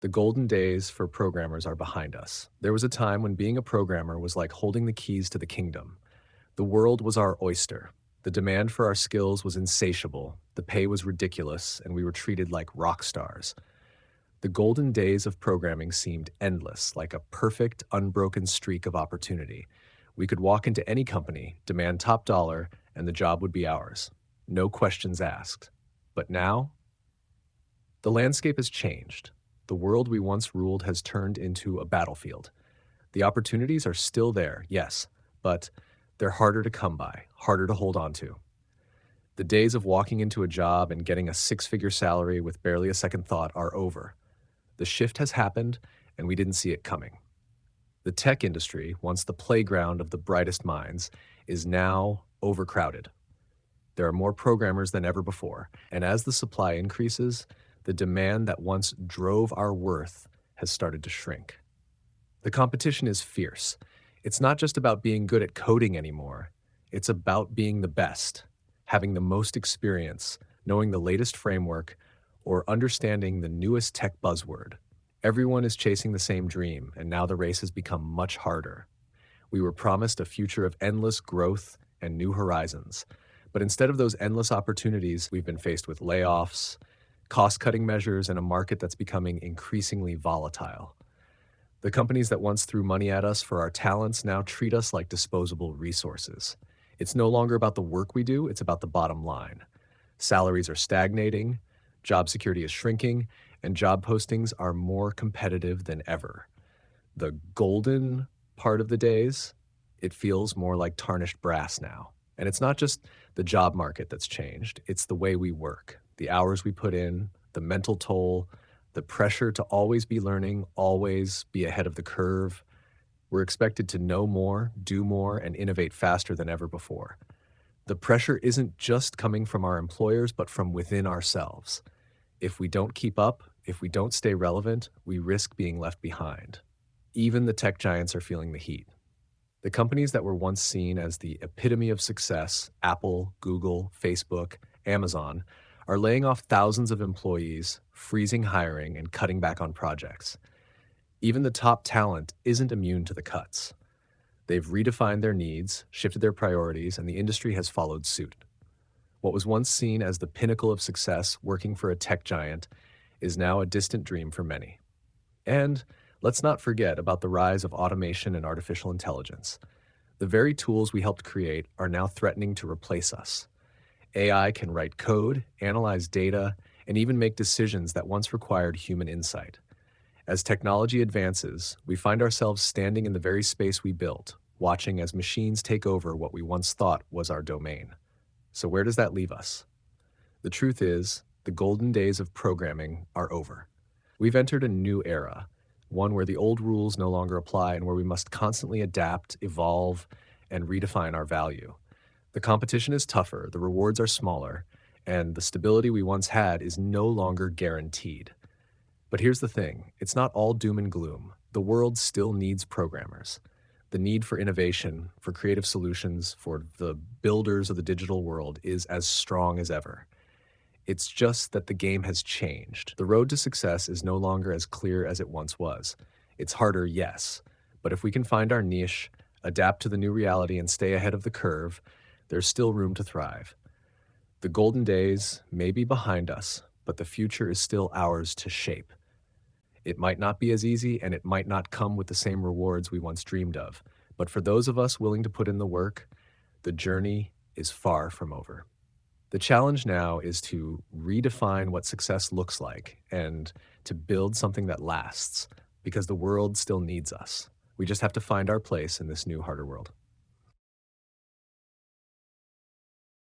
The golden days for programmers are behind us. There was a time when being a programmer was like holding the keys to the kingdom. The world was our oyster. The demand for our skills was insatiable, the pay was ridiculous, and we were treated like rock stars. The golden days of programming seemed endless, like a perfect, unbroken streak of opportunity. We could walk into any company, demand top dollar, and the job would be ours. No questions asked. But now, the landscape has changed. The world we once ruled has turned into a battlefield. The opportunities are still there, yes, but they're harder to come by, harder to hold on to. The days of walking into a job and getting a six-figure salary with barely a second thought are over. The shift has happened, and we didn't see it coming. The tech industry, once the playground of the brightest minds, is now overcrowded. There are more programmers than ever before, and as the supply increases, the demand that once drove our worth has started to shrink. The competition is fierce. It's not just about being good at coding anymore. It's about being the best, having the most experience, knowing the latest framework, or understanding the newest tech buzzword. Everyone is chasing the same dream, and now the race has become much harder. We were promised a future of endless growth and new horizons. But instead of those endless opportunities, we've been faced with layoffs, cost-cutting measures, and a market that's becoming increasingly volatile. The companies that once threw money at us for our talents now treat us like disposable resources. It's no longer about the work we do, it's about the bottom line. Salaries are stagnating, job security is shrinking, and job postings are more competitive than ever. The golden part of the days, it feels more like tarnished brass now. And it's not just the job market that's changed, it's the way we work, the hours we put in, the mental toll, the pressure to always be learning, always be ahead of the curve. We're expected to know more, do more, and innovate faster than ever before. The pressure isn't just coming from our employers, but from within ourselves. If we don't keep up, if we don't stay relevant, we risk being left behind. Even the tech giants are feeling the heat. The companies that were once seen as the epitome of success, Apple, Google, Facebook, Amazon, are laying off thousands of employees, freezing hiring, and cutting back on projects. Even the top talent isn't immune to the cuts. They've redefined their needs, shifted their priorities, and the industry has followed suit. What was once seen as the pinnacle of success, working for a tech giant, is now a distant dream for many. And let's not forget about the rise of automation and artificial intelligence. The very tools we helped create are now threatening to replace us. AI can write code, analyze data, and even make decisions that once required human insight. As technology advances, we find ourselves standing in the very space we built, watching as machines take over what we once thought was our domain. So where does that leave us? The truth is, the golden days of programming are over. We've entered a new era, one where the old rules no longer apply and where we must constantly adapt, evolve, and redefine our value. The competition is tougher, the rewards are smaller, and the stability we once had is no longer guaranteed. But here's the thing, it's not all doom and gloom. The world still needs programmers. The need for innovation, for creative solutions, for the builders of the digital world is as strong as ever. It's just that the game has changed. The road to success is no longer as clear as it once was. It's harder, yes, but if we can find our niche, adapt to the new reality, and stay ahead of the curve, there's still room to thrive. The golden days may be behind us, but the future is still ours to shape. It might not be as easy, and it might not come with the same rewards we once dreamed of, but for those of us willing to put in the work, the journey is far from over. The challenge now is to redefine what success looks like and to build something that lasts, because the world still needs us. We just have to find our place in this new, harder world.